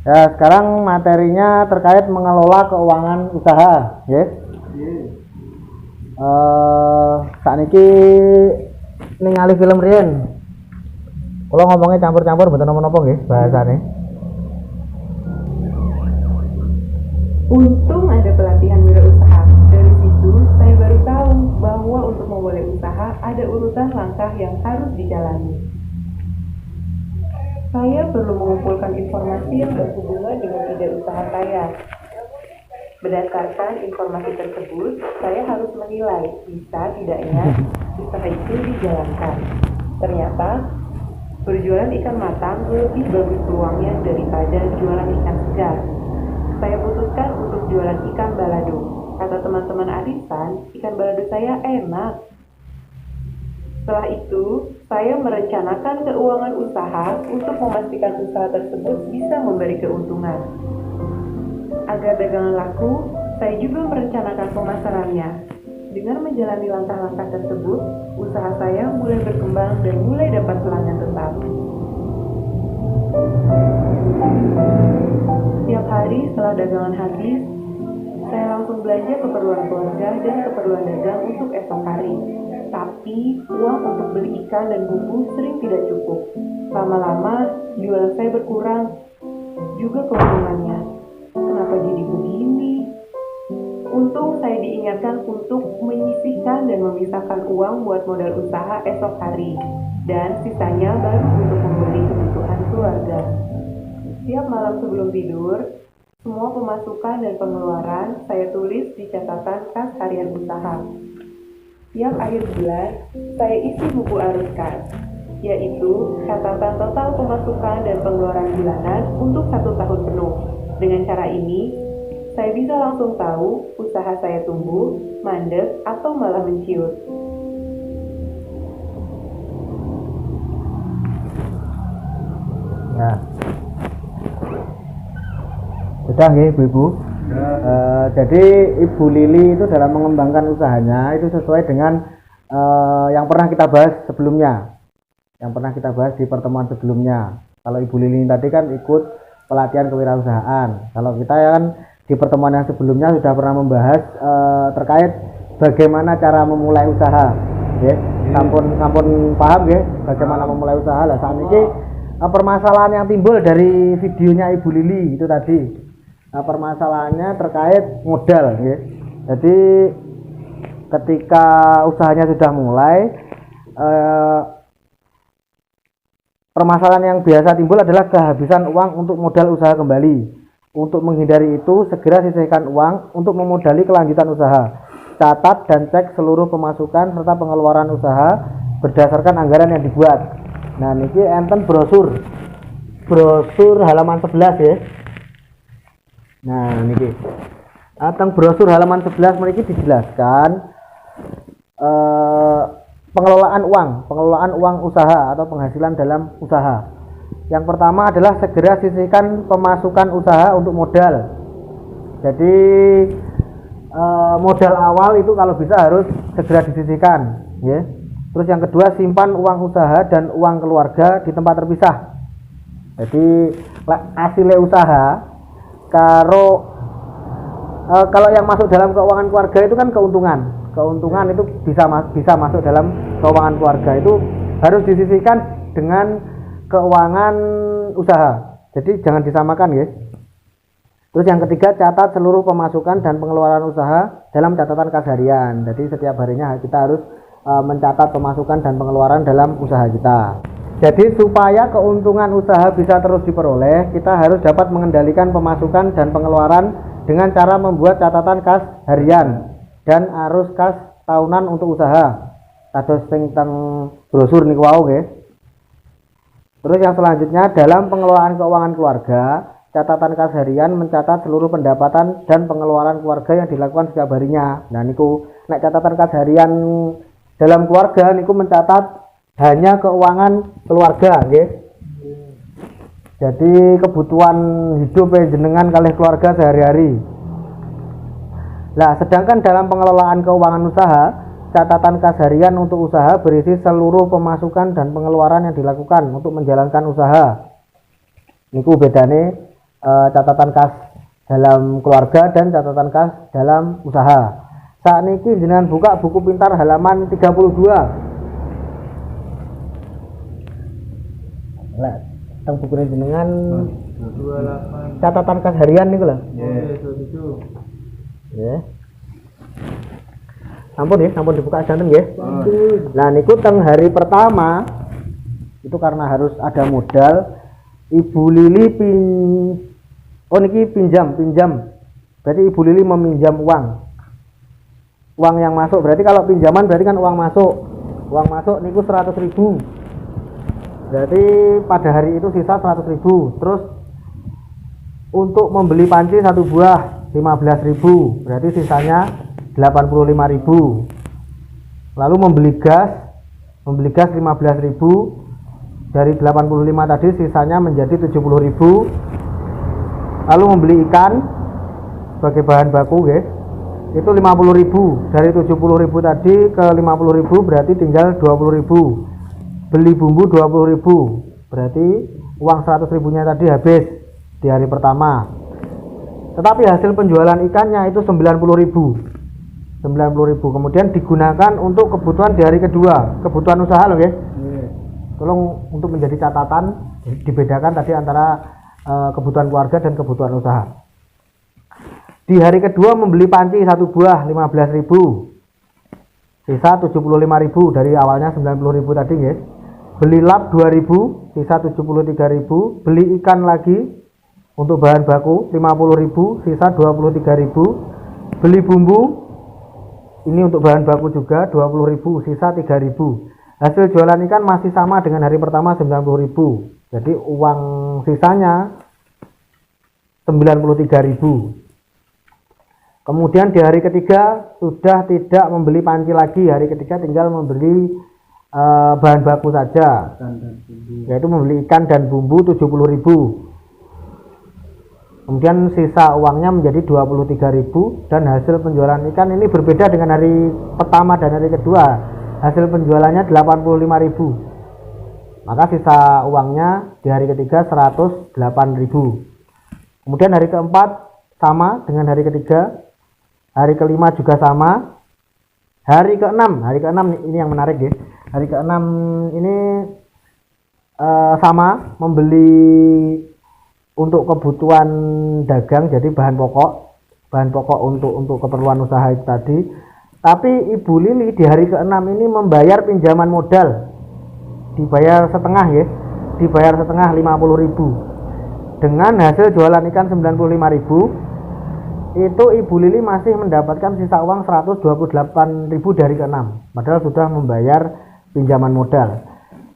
Ya, sekarang materinya terkait mengelola keuangan usaha, ya. Saat ini ningali film riyen. Kalau ngomongnya campur-campur mboten napa-napa nggih bahasane. Untung ada pelatihan wirausaha. Dari situ, saya baru tahu bahwa untuk memulai usaha ada urutan langkah yang harus dijalani. Saya perlu mengumpulkan informasi yang berhubungan dengan ide usaha saya. Berdasarkan informasi tersebut, saya harus menilai bisa tidaknya usaha itu dijalankan. Ternyata, berjualan ikan matang lebih bagus peluangnya daripada jualan ikan segar. Saya putuskan untuk jualan ikan balado. Kata teman-teman arisan, ikan balado saya enak. Setelah itu, saya merencanakan keuangan usaha untuk memastikan usaha tersebut bisa memberi keuntungan. Agar dagangan laku, saya juga merencanakan pemasarannya. Dengan menjalani langkah-langkah tersebut, usaha saya mulai berkembang dan mulai dapat pelanggan tetap. Setiap hari setelah dagangan habis, saya langsung belanja keperluan keluarga dan keperluan dagang untuk esok hari. Tapi, uang untuk beli ikan dan bumbu sering tidak cukup. Lama-lama, jualan saya berkurang. Juga keuntungannya. Kenapa jadi begini? Untung saya diingatkan untuk menyisihkan dan memisahkan uang buat modal usaha esok hari. Dan sisanya baru untuk membeli kebutuhan keluarga. Setiap malam sebelum tidur, semua pemasukan dan pengeluaran saya tulis di catatan kas harian usaha. Tiap akhir bulan, saya isi buku arus kas, yaitu catatan total pemasukan dan pengeluaran bulanan untuk 1 tahun penuh. Dengan cara ini, saya bisa langsung tahu usaha saya tumbuh, mandek, atau malah menciut. Nah, sudah nggih Ibu-ibu. Jadi Ibu Lili itu dalam mengembangkan usahanya itu sesuai dengan yang pernah kita bahas sebelumnya, yang pernah kita bahas di pertemuan sebelumnya. Kalau Ibu Lili tadi kan ikut pelatihan kewirausahaan. Kalau kita kan di pertemuan yang sebelumnya sudah pernah membahas terkait bagaimana cara memulai usaha. Ya, sampun paham ya bagaimana memulai usaha. Lah saat ini permasalahan yang timbul dari videonya Ibu Lili itu tadi. Permasalahannya terkait modal ya. Jadi ketika usahanya sudah mulai permasalahan yang biasa timbul adalah kehabisan uang untuk modal usaha kembali. Untuk menghindari itu, segera sisihkan uang untuk memodali kelanjutan usaha. Catat dan cek seluruh pemasukan serta pengeluaran usaha berdasarkan anggaran yang dibuat. Nah, niki enten brosur halaman 11 ya. Nah, niki tentang brosur halaman 11 mriki dijelaskan pengelolaan uang usaha atau penghasilan dalam usaha. Yang pertama adalah segera sisihkan pemasukan usaha untuk modal. Jadi modal awal itu kalau bisa harus segera disisihkan, ya. Terus yang kedua, simpan uang usaha dan uang keluarga di tempat terpisah. Jadi hasilnya usaha kalau yang masuk dalam keuangan keluarga itu kan keuntungan itu bisa masuk dalam keuangan keluarga, itu harus disisihkan dengan keuangan usaha. Jadi jangan disamakan ya. Terus yang ketiga, catat seluruh pemasukan dan pengeluaran usaha dalam catatan kas harian. Jadi setiap harinya kita harus mencatat pemasukan dan pengeluaran dalam usaha kita. Jadi supaya keuntungan usaha bisa terus diperoleh, kita harus dapat mengendalikan pemasukan dan pengeluaran dengan cara membuat catatan kas harian dan arus kas tahunan untuk usaha. Kados sing teng brosur niku wau nggih. Terus yang selanjutnya, dalam pengelolaan keuangan keluarga, catatan kas harian mencatat seluruh pendapatan dan pengeluaran keluarga yang dilakukan setiap harinya. Nah niku nek catatan kas harian dalam keluarga niku mencatat hanya keuangan keluarga nggih. Jadi kebutuhan hidup jenengan kalih keluarga sehari-hari. Nah, sedangkan dalam pengelolaan keuangan usaha, catatan kas harian untuk usaha berisi seluruh pemasukan dan pengeluaran yang dilakukan untuk menjalankan usaha. Niku bedane catatan kas dalam keluarga dan catatan kas dalam usaha. Saat niki jenengan buka buku pintar halaman 32. Lah, teng buku jenengan 28. catatan kas harian niku lho. Nggih. Sampun dibuka janten nggih. Nah niku teng hari pertama itu karena harus ada modal, Ibu Lili pinjam. Berarti Ibu Lili meminjam uang yang masuk. Berarti kalau pinjaman berarti kan uang masuk niku 100.000. Berarti pada hari itu sisa 100.000. Terus untuk membeli panci satu buah 15.000, berarti sisanya 85.000. Lalu membeli gas 15.000. Dari 85 tadi sisanya menjadi 70.000. Lalu membeli ikan sebagai bahan baku guys, itu 50.000. Dari 70.000 tadi ke 50.000 berarti tinggal 20.000. Beli bumbu 20.000, berarti uang 100.000-nya tadi habis di hari pertama. Tetapi hasil penjualan ikannya itu 90.000. Kemudian digunakan untuk kebutuhan di hari kedua, kebutuhan usaha loh guys. Tolong untuk menjadi catatan dibedakan tadi antara kebutuhan keluarga dan kebutuhan usaha. Di hari kedua membeli panci satu buah 15.000, sisa 75.000 dari awalnya 90.000 tadi guys. Beli lap 2.000, sisa 73.000. Beli ikan lagi untuk bahan baku 50.000, sisa 23.000. Beli bumbu ini untuk bahan baku juga 20.000, sisa 3.000. Hasil jualan ikan masih sama dengan hari pertama 90.000. Jadi uang sisanya 93.000. Kemudian di hari ketiga sudah tidak membeli panci lagi. Hari ketiga tinggal membeli bahan baku saja, yaitu membeli ikan dan bumbu 70.000. Kemudian sisa uangnya menjadi 23.000 dan hasil penjualan ikan ini berbeda dengan hari pertama dan hari kedua. Hasil penjualannya 85.000. Maka sisa uangnya di hari ketiga 108.000. Kemudian hari keempat sama dengan hari ketiga. Hari kelima juga sama. Hari keenam ini yang menarik ya. Hari keenam ini sama, membeli untuk kebutuhan dagang, jadi bahan pokok untuk keperluan usaha itu tadi. Tapi Ibu Lili di hari ke-6 ini membayar pinjaman modal, dibayar setengah ya, dibayar setengah 50.000. Dengan hasil jualan ikan 95.000, itu Ibu Lili masih mendapatkan sisa uang 128.000 dari ke-6, padahal sudah membayar pinjaman modal.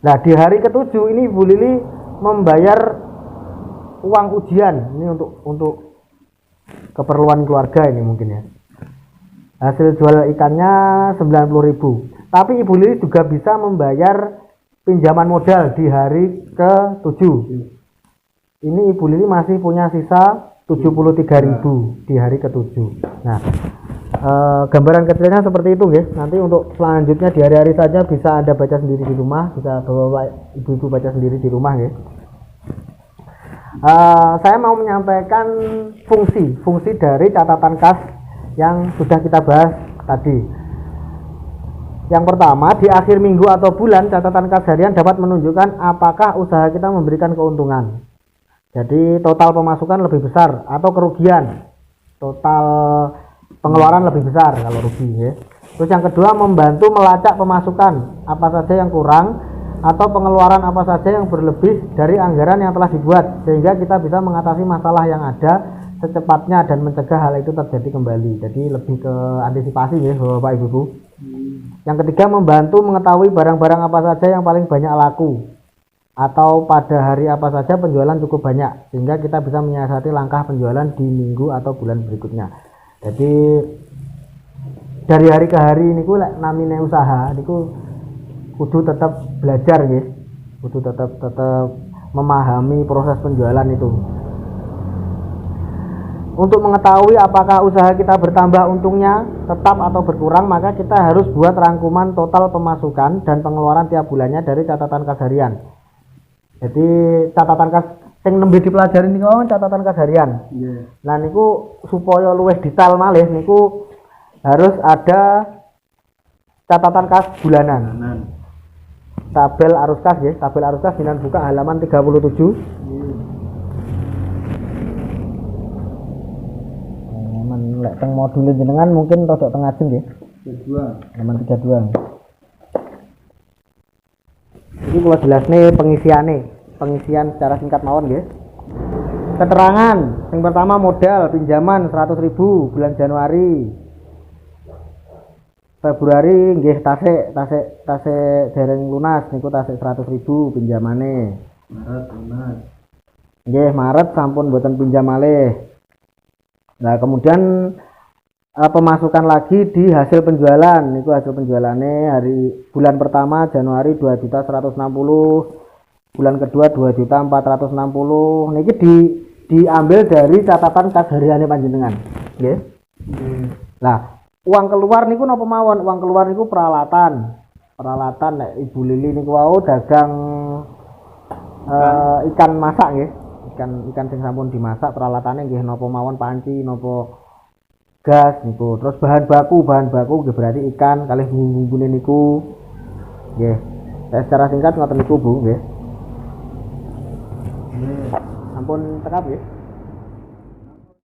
Nah di hari ke-7 ini Ibu Lili membayar uang ujian, ini untuk keperluan keluarga ini mungkin ya. Hasil jual ikannya 90.000. Tapi Ibu Lili juga bisa membayar pinjaman modal di hari ke-7. Ini Ibu Lili masih punya sisa 73.000 di hari ke-7. Nah, gambaran kecilnya seperti itu guys. Nanti untuk selanjutnya di hari-hari saja bisa Anda baca sendiri di rumah, bisa bawa ibu-ibu baca sendiri di rumah guys. Saya mau menyampaikan fungsi dari catatan kas yang sudah kita bahas tadi. Yang pertama, di akhir minggu atau bulan catatan kas harian dapat menunjukkan apakah usaha kita memberikan keuntungan. Jadi total pemasukan lebih besar atau kerugian, total pengeluaran lebih besar kalau rugi ya. Terus yang kedua, membantu melacak pemasukan apa saja yang kurang atau pengeluaran apa saja yang berlebih dari anggaran yang telah dibuat, sehingga kita bisa mengatasi masalah yang ada secepatnya dan mencegah hal itu terjadi kembali. Jadi lebih ke antisipasi ya Bapak Ibu. Yang ketiga, membantu mengetahui barang-barang apa saja yang paling banyak laku atau pada hari apa saja penjualan cukup banyak, sehingga kita bisa menyiasati langkah penjualan di minggu atau bulan berikutnya. Jadi dari hari ke hari niku lek namine usaha niku kudu tetap belajar ya, kudu tetap memahami proses penjualan itu. Untuk mengetahui apakah usaha kita bertambah untungnya tetap atau berkurang, maka kita harus buat rangkuman total pemasukan dan pengeluaran tiap bulannya dari catatan kas harian. Jadi catatan kas sing nembe dipelajari niku wau catatan kas harian. Iya. Nah niku supaya luwih detail malih niku harus ada catatan kas bulanan. Kanan. Tabel arus kas ya, tabel arus kas jenengan buka halaman 37. Lek teng modul jenengan mungkin rodok teng ajeng nggih. Kedua. Halaman 32. Ini kula jelasne pengisian secara singkat mawon nggih. Keterangan yang pertama modal pinjaman 100.000 bulan Januari. Februari nggih tasik dereng lunas niku tasik 100.000 pinjamane. Maret lunas. Nggih, Maret sampun mboten pinjam malih. Nah, kemudian pemasukan lagi di hasil penjualan niku hasil penjualannya hari bulan pertama Januari 2.160, bulan kedua 2.460. Niki diambil dari catatan kas hariane panjenengan. Nggih. Nah, uang keluar niku napa mawon? Uang keluar niku peralatan nek Ibu Lili niku wau dagang ikan masak nggih. Ikan sing sampun dimasak peralatannya nggih napa mawon panci napa gas niku. Terus bahan baku nggih berarti ikan kalih bumbu-bumbune niku. Nggih. Secara singkat ngoten niku Bu nggih. Sampun tekap nggih.